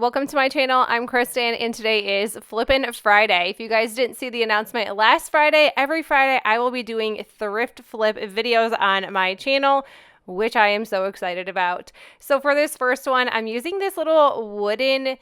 welcome to my channel. I'm Kristen and today is Flippin' Friday. If you guys didn't see the announcement last Friday, every Friday I will be doing thrift flip videos on my channel, which I am so excited about. So for this first one, I'm using this little wooden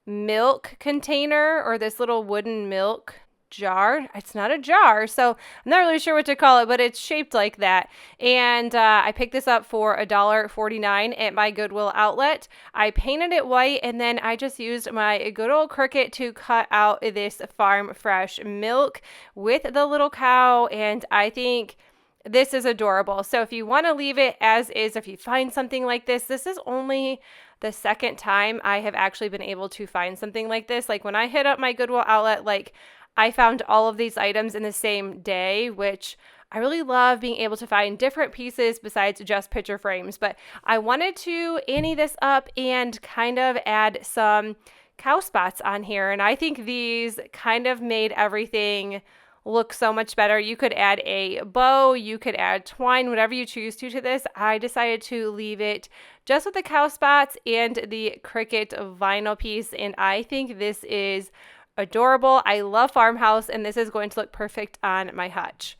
milk container, or this little wooden milk jar. It's not a jar, so I'm not really sure what to call it, but it's shaped like that. And I picked this up for $1.49 at my Goodwill outlet. I painted it white, and then I just used my good old Cricut to cut out this farm fresh milk with the little cow, and I think this is adorable. So if you want to leave it as is, if you find something like this is only the second time I have actually been able to find something like this. Like when I hit up my Goodwill outlet, like I found all of these items in the same day, which I really love being able to find different pieces besides just picture frames. But I wanted to ante this up and kind of add some cow spots on here. And I think these kind of made everything look so much better. You could add a bow, you could add twine, whatever you choose to this. I decided to leave it just with the cow spots and the Cricut vinyl piece, and I think this is adorable. I love Farmhouse, and this is going to look perfect on my hutch.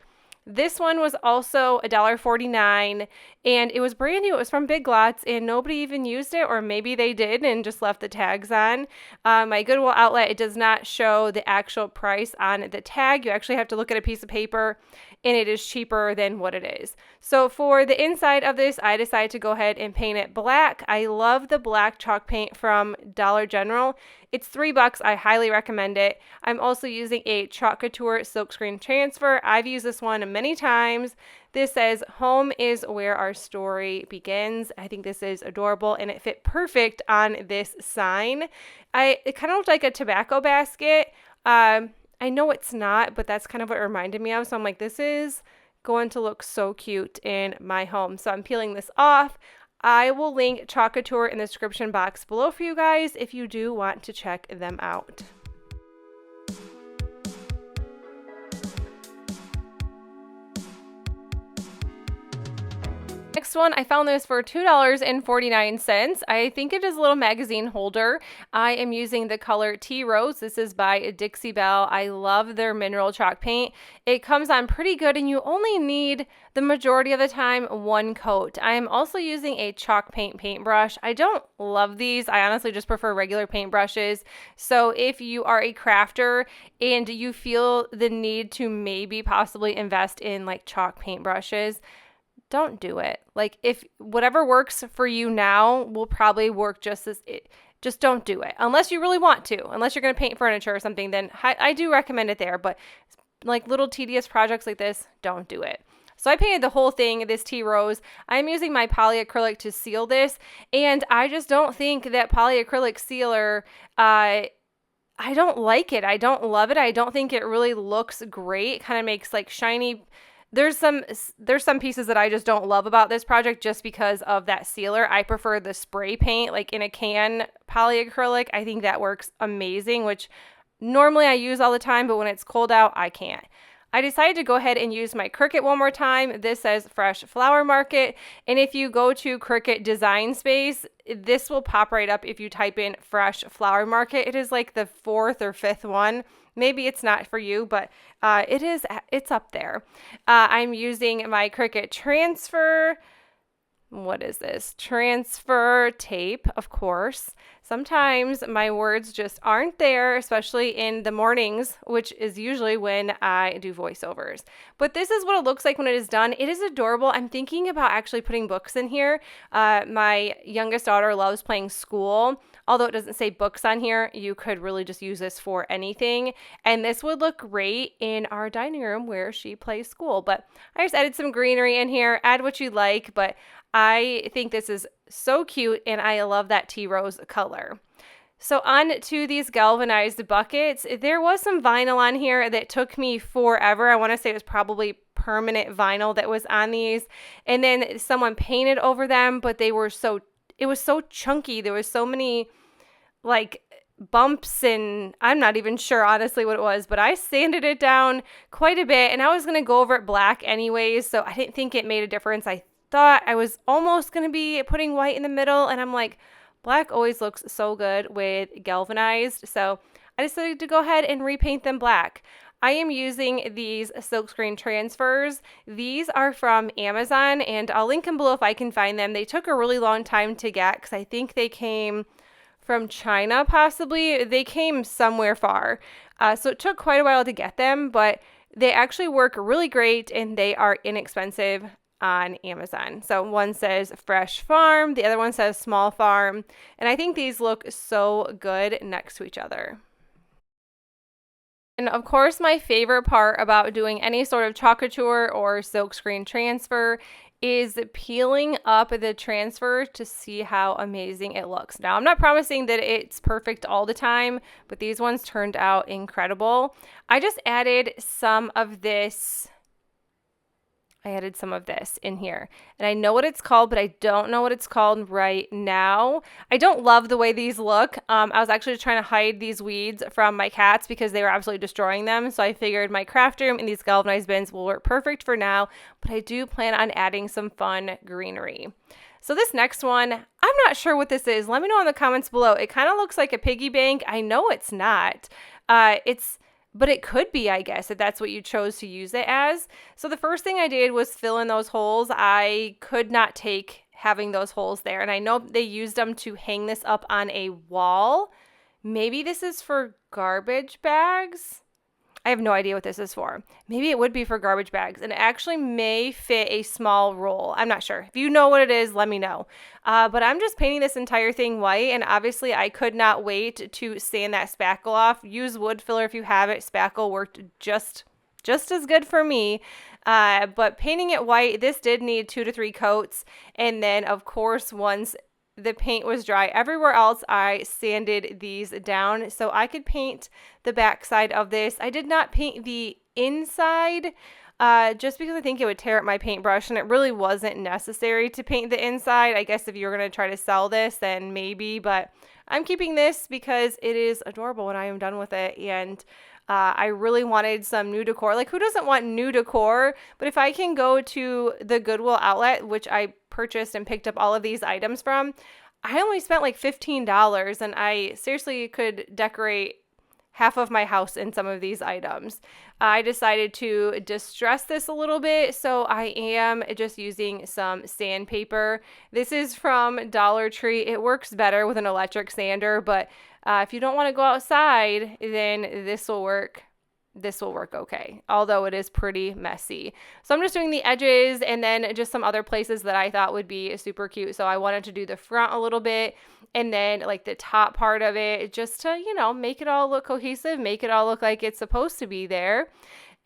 This one was also $1.49, and it was brand new. It was from Big Lots, and nobody even used it, or maybe they did and just left the tags on. My Goodwill outlet, it does not show the actual price on the tag. You actually have to look at a piece of paper, and it is cheaper than what it is. So for the inside of this, I decided to go ahead and paint it black. I love the black chalk paint from Dollar General. It's $3. I highly recommend it. I'm also using a Chalk Couture silkscreen transfer. I've used this one many times. This says, "Home is where our story begins." I think this is adorable, and it fit perfect on this sign. It kind of looked like a tobacco basket. I know it's not, but that's kind of what it reminded me of. So I'm like, this is going to look so cute in my home. So I'm peeling this off. I will link Chalk Couture in the description box below for you guys if you do want to check them out. Next one, I found this for $2.49. I think it is a little magazine holder. I am using the color Tea Rose. This is by Dixie Belle. I love their mineral chalk paint. It comes on pretty good, and you only need, the majority of the time, one coat. I am also using a chalk paint paintbrush. I don't love these. I honestly just prefer regular paintbrushes. So if you are a crafter and you feel the need to maybe possibly invest in like chalk paintbrushes, don't do it. Like, if whatever works for you now will probably work just don't do it unless you really want to. Unless you're going to paint furniture or something, then I do recommend it there, but like little tedious projects like this, don't do it. So I painted the whole thing, this Tea Rose. I'm using my polyacrylic to seal this, and I just don't think that polyacrylic sealer, I don't like it. I don't love it. I don't think it really looks great. It kind of makes like shiny. There's some pieces that I just don't love about this project just because of that sealer. I prefer the spray paint, like in a can polyacrylic. I think that works amazing, which normally I use all the time, but when it's cold out, I can't. I decided to go ahead and use my Cricut one more time. This says Fresh Flower Market, and if you go to Cricut Design Space, this will pop right up if you type in Fresh Flower Market. It is like the 4th or 5th one. Maybe it's not for you, but it's up there. I'm using my Cricut Transfer. What is this? Transfer tape, of course. Sometimes my words just aren't there, especially in the mornings, which is usually when I do voiceovers. But this is what it looks like when it is done. It is adorable. I'm thinking about actually putting books in here. My youngest daughter loves playing school. Although it doesn't say books on here, you could really just use this for anything. And this would look great in our dining room where she plays school. But I just added some greenery in here. Add what you like, but I think this is so cute, and I love that tea rose color. So on to these galvanized buckets. There was some vinyl on here that took me forever. I want to say it was probably permanent vinyl that was on these. And then someone painted over them, but it was so chunky. There was so many like bumps, and I'm not even sure honestly what it was, but I sanded it down quite a bit, and I was going to go over it black anyways, so I didn't think it made a difference. I thought I was almost going to be putting white in the middle, and I'm like, Black always looks so good with galvanized, so I decided to go ahead and repaint them black. I am using these silkscreen transfers. These are from Amazon, and I'll link them below if I can find them. They took a really long time to get because I think they came from China, possibly. They came somewhere far. So it took quite a while to get them, but they actually work really great and they are inexpensive on Amazon. So one says Fresh Farm, the other one says Small Farm, and I think these look so good next to each other. And of course, my favorite part about doing any sort of chalk couture or silkscreen transfer is peeling up the transfer to see how amazing it looks. Now, I'm not promising that it's perfect all the time, but these ones turned out incredible. I just added some of this. I added some of this in here, and I know what it's called, but I don't know what it's called right now. I don't love the way these look. I was actually trying to hide these weeds from my cats because they were absolutely destroying them. So I figured my craft room and these galvanized bins will work perfect for now, but I do plan on adding some fun greenery. So this next one, I'm not sure what this is. Let me know in the comments below. It kind of looks like a piggy bank. I know it's not. But it could be, I guess, if that's what you chose to use it as. So the first thing I did was fill in those holes. I could not take having those holes there. And I know they used them to hang this up on a wall. Maybe this is for garbage bags. I have no idea what this is for. Maybe it would be for garbage bags, and it actually may fit a small roll. I'm not sure. If you know what it is, let me know. But I'm just painting this entire thing white, and obviously I could not wait to sand that spackle off. Use wood filler if you have it. Spackle worked just as good for me. But painting it white, this did need 2 to 3 coats. And then, of course, once the paint was dry everywhere else, I sanded these down so I could paint the back side of this. I did not paint the inside just because I think it would tear up my paintbrush, and it really wasn't necessary to paint the inside. I guess if you're going to try to sell this, then maybe, but I'm keeping this because it is adorable when I am done with it. And I really wanted some new decor. Like, who doesn't want new decor? But if I can go to the Goodwill outlet, which I purchased and picked up all of these items from, I only spent like $15, and I seriously could decorate half of my house in some of these items. I decided to distress this a little bit, so I am just using some sandpaper. This is from Dollar Tree. It works better with an electric sander, but if you don't want to go outside, then this will work. This will work okay, although it is pretty messy. So I'm just doing the edges and then just some other places that I thought would be super cute. So I wanted to do the front a little bit and then like the top part of it just to, you know, make it all look cohesive, make it all look like it's supposed to be there.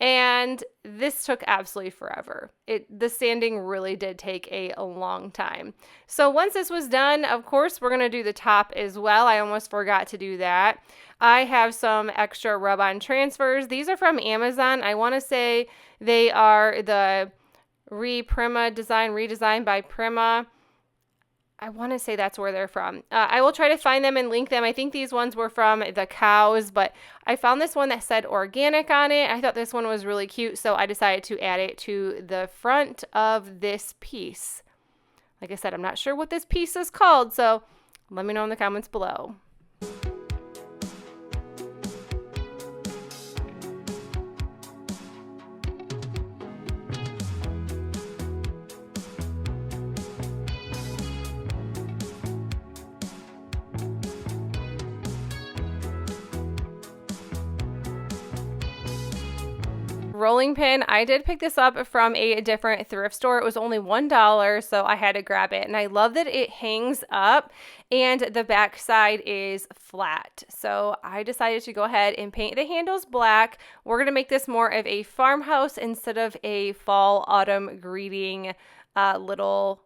And this took absolutely forever. The sanding really did take a long time. So once this was done, of course, we're going to do the top as well. I almost forgot to do that. I have some extra rub-on transfers. These are from Amazon. I want to say they are the Prima design, redesigned by Prima. I want to say that's where they're from. I will try to find them and link them. I think these ones were from the cows, but I found this one that said organic on it. I thought this one was really cute, so I decided to add it to the front of this piece. Like I said, I'm not sure what this piece is called, so let me know in the comments below. Rolling pin, I did pick this up from a different thrift store. It was only $1, so I had to grab it. And I love that it hangs up and the back side is flat. So I decided to go ahead and paint the handles black. We're going to make this more of a farmhouse instead of a fall autumn greeting little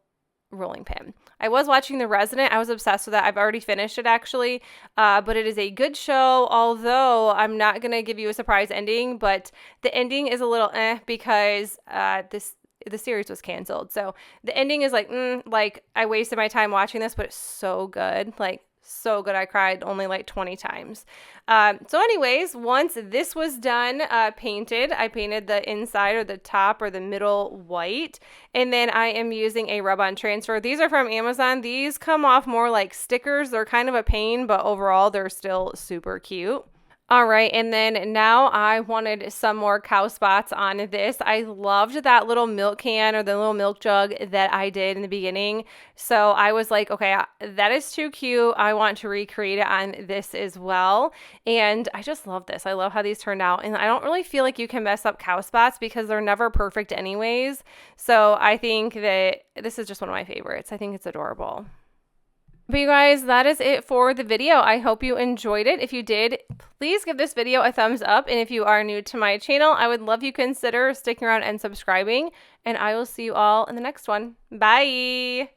rolling pin. I was watching The Resident. I was obsessed with that. I've already finished it actually, but it is a good show, although I'm not going to give you a surprise ending, but the ending is a little because the series was canceled. So the ending is like I wasted my time watching this, but it's so good, like so good. I cried only like 20 times. So anyways, once this was done painted, I painted the inside or the top or the middle white, and then I am using a rub-on transfer. These are from Amazon. These come off more like stickers. They're kind of a pain, but overall they're still super cute. All right, and then now I wanted some more cow spots on this. I loved that little milk can or the little milk jug that I did in the beginning. So I was like, okay, that is too cute. I want to recreate it on this as well. And I just love this. I love how these turned out. And I don't really feel like you can mess up cow spots because they're never perfect anyways. So I think that this is just one of my favorites. I think it's adorable. But you guys, that is it for the video. I hope you enjoyed it. If you did, please give this video a thumbs up. And if you are new to my channel, I would love you consider sticking around and subscribing. And I will see you all in the next one. Bye!